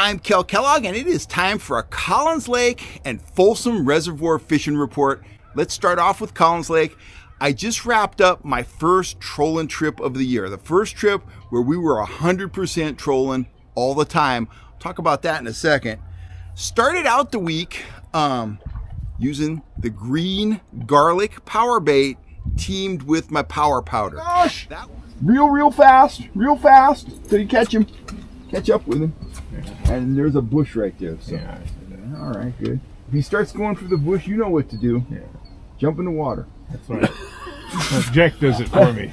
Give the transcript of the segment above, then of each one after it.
I'm Kellogg, and it is time for a Collins Lake and Folsom Reservoir fishing report. Let's start off with Collins Lake. I just wrapped up my first trolling trip of the year. The first trip where we were 100% trolling all the time. I'll talk about that in a second. Started out the week using the green garlic power bait teamed with my power powder. Gosh! Real fast. Till you catch him. Catch up with him. And there's a bush right there. So. Yeah. All right, good. If he starts going through the bush, you know what to do. Yeah. Jump in the water. That's right. Jack does it for me.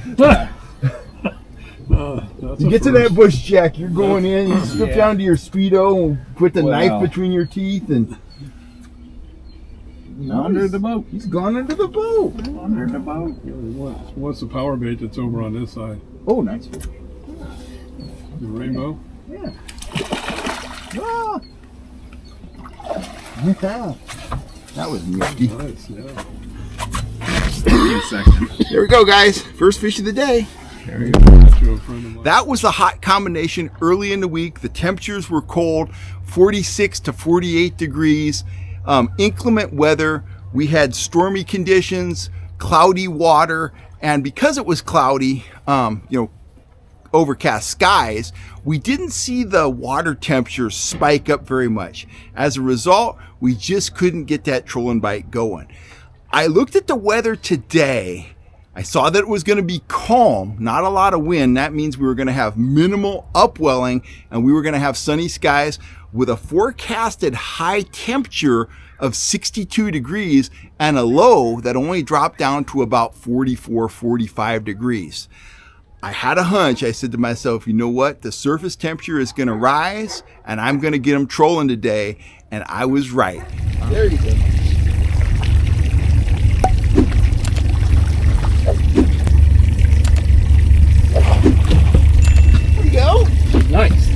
You get to that bush, Jack. You're going in. You slip down to your Speedo and put the knife between your teeth and. Under the boat. He's gone under the boat. Under the boat. What's the power bait that's over on this side? Oh, nice. The rainbow? Yeah. Ah. Yeah. That was nifty. Nice, yeah. There we go, guys. First fish of the day. There you go. That was a hot combination early in the week. The temperatures were cold, 46 to 48 degrees. Inclement weather. We had stormy conditions, cloudy water, and because it was cloudy, overcast skies, we didn't see the water temperature spike up very much. As a result, we just couldn't get that trolling bite going. I looked at the weather today. I saw that it was going to be calm, not a lot of wind. That means we were going to have minimal upwelling and we were going to have sunny skies with a forecasted high temperature of 62 degrees and a low that only dropped down to about 44, 45 degrees. I had a hunch. I said to myself, you know what? The surface temperature is going to rise and I'm going to get them trolling today. And I was right. There you go. There you go. Nice.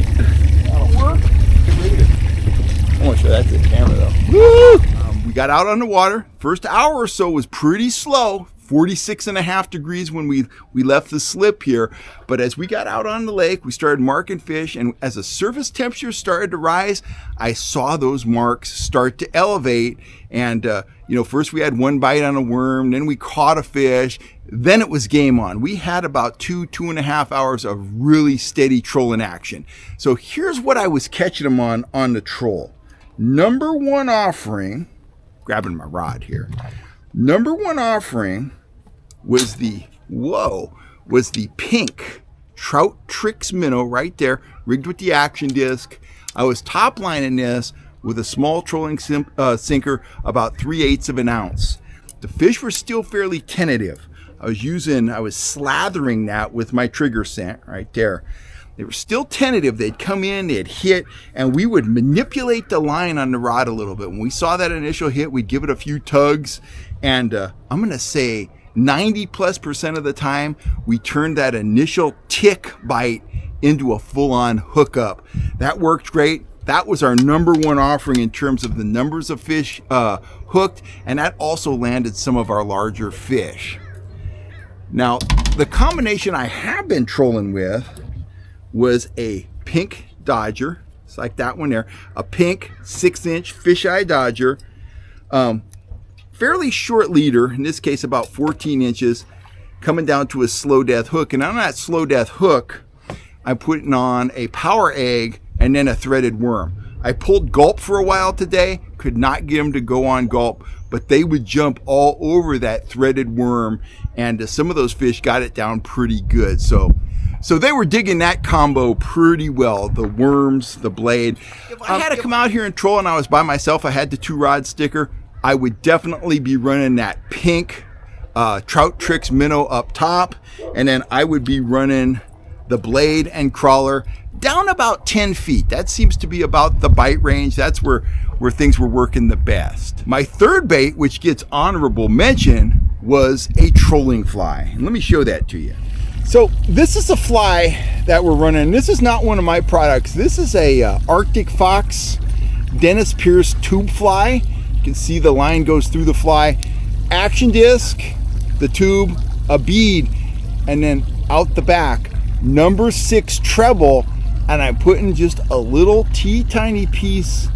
That'll work. I want to show that to the camera though. Woo! We got out on the water. First hour or so was pretty slow. 46.5 degrees when we left the slip here. But as we got out on the lake, we started marking fish. And as the surface temperature started to rise, I saw those marks start to elevate. And, first we had one bite on a worm, then we caught a fish. Then it was game on. We had about 2.5 hours of really steady trolling action. So here's what I was catching them on the troll. Number one offering, grabbing my rod here. Number one offering was the pink Trout Tricks Minnow right there, rigged with the action disc. I was top lining this with a small trolling sinker about 3/8 of an ounce. The fish were still fairly tentative. I was slathering that with my trigger scent right there. They were still tentative. They'd come in, they'd hit, and we would manipulate the line on the rod a little bit. When we saw that initial hit, we'd give it a few tugs, and I'm going to say 90+% of the time, we turned that initial tick bite into a full-on hookup. That worked great. That was our number one offering in terms of the numbers of fish hooked, and that also landed some of our larger fish. Now, the combination I have been trolling with was a pink Dodger. It's like that one there. A pink 6-inch fisheye Dodger. Fairly short leader, in this case about 14 inches, coming down to a slow death hook. And on that slow death hook, I'm putting on a power egg and then a threaded worm. I pulled gulp for a while today, could not get them to go on gulp, but they would jump all over that threaded worm, and some of those fish got it down pretty good. So they were digging that combo pretty well, the worms, the blade. If I had to come out here and troll and I was by myself, I had the 2-rod sticker, I would definitely be running that pink Trout Tricks Minnow up top, and then I would be running the blade and crawler down about 10 feet. That seems to be about the bite range. That's where things were working the best. My third bait, which gets honorable mention, was a trolling fly. And let me show that to you. So this is a fly that we're running. This is not one of my products. This is a Arctic Fox Dennis Pierce tube fly. You can see the line goes through the fly. Action disc, the tube, a bead, and then out the back, number 6 treble and I'm putting just a little tiny piece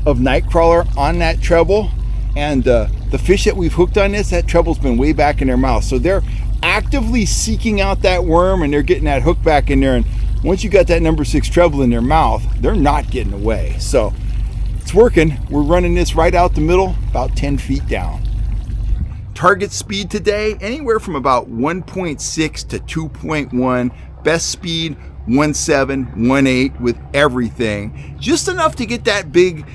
of Nightcrawler on that treble, and the fish that we've hooked on this, that treble's been way back in their mouth, so they're actively seeking out that worm, and they're getting that hook back in there. And once you got that number 6 treble in their mouth, they're not getting away. So it's working. We're running this right out the middle, about 10 feet down. Target speed today, anywhere from about 1.6 to 2.1. Best speed 1.7, 1.8 with everything. Just enough to get that big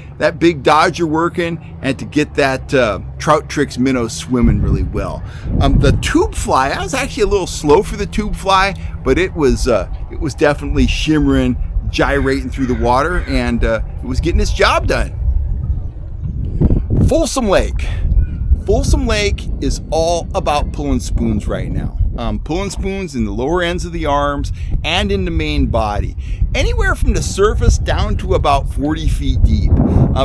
Dodger working and to get that Trout Tricks Minnow swimming really well. The tube fly, I was actually a little slow for the tube fly, but it was definitely shimmering, gyrating through the water, and it was getting its job done. Folsom Lake. Folsom Lake is all about pulling spoons right now. Pulling spoons in the lower ends of the arms and in the main body. Anywhere from the surface down to about 40 feet deep.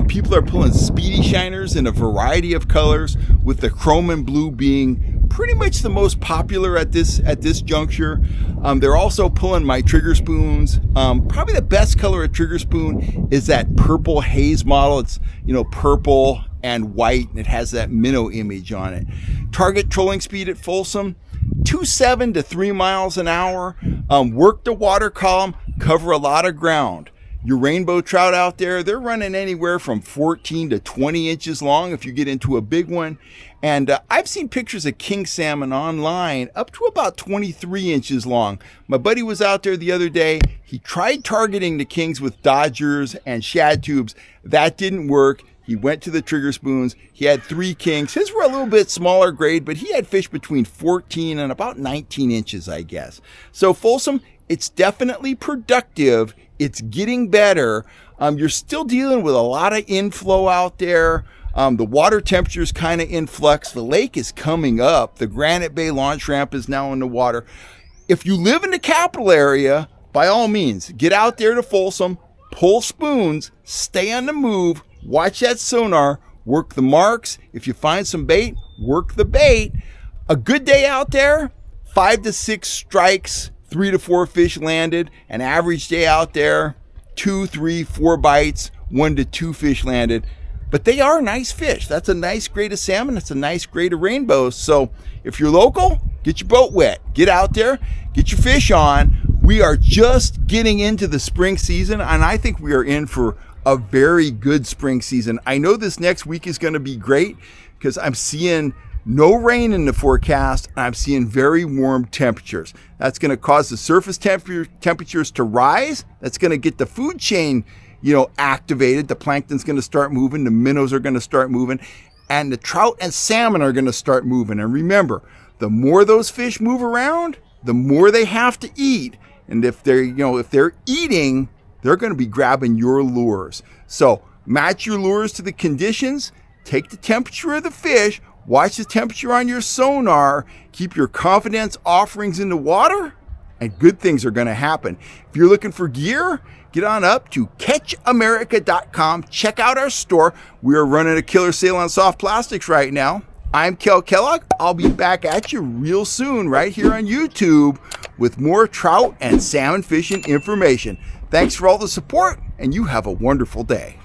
People are pulling Speedy shiners in a variety of colors, with the chrome and blue being pretty much the most popular at this juncture. They're also pulling my trigger spoons. Probably the best color of trigger spoon is that purple haze model. It's, purple and white, and it has that minnow image on it. Target trolling speed at Folsom, 2.7 to 3 miles an hour. Work the water column, cover a lot of ground. Your rainbow trout out there, they're running anywhere from 14 to 20 inches long if you get into a big one. And I've seen pictures of king salmon online up to about 23 inches long. My buddy was out there the other day. He tried targeting the kings with dodgers and shad tubes. That didn't work. He went to the trigger spoons. He had 3 kings. His were a little bit smaller grade, but he had fish between 14 and about 19 inches, I guess. So Folsom, it's definitely productive. It's getting better. You're still dealing with a lot of inflow out there. The water temperature is kind of in flux. The lake is coming up. The Granite Bay launch ramp is now in the water. If you live in the capital area, by all means, get out there to Folsom, pull spoons, stay on the move, watch that sonar, work the marks. If you find some bait, work the bait. A good day out there, 5 to 6 strikes, 3 to 4 fish landed. An average day out there, 2, 3, 4 bites, 1 to 2 fish landed. But they are nice fish. That's a nice grade of salmon. That's a nice grade of rainbows. So if you're local, get your boat wet. Get out there, get your fish on. We are just getting into the spring season, and I think we are in for a very good spring season. I know this next week is going to be great because I'm seeing no rain in the forecast, and I'm seeing very warm temperatures. That's going to cause the surface temperatures to rise. That's going to get the food chain, activated. The plankton's going to start moving. The minnows are going to start moving, and the trout and salmon are going to start moving. And remember, the more those fish move around, the more they have to eat. And if they're eating, they're going to be grabbing your lures. So match your lures to the conditions, take the temperature of the fish, watch the temperature on your sonar, keep your confidence offerings in the water, and good things are going to happen. If you're looking for gear, get on up to catchamerica.com. Check out our store. We are running a killer sale on soft plastics right now. I'm Kellogg. I'll be back at you real soon right here on YouTube with more trout and salmon fishing information. Thanks for all the support, and you have a wonderful day.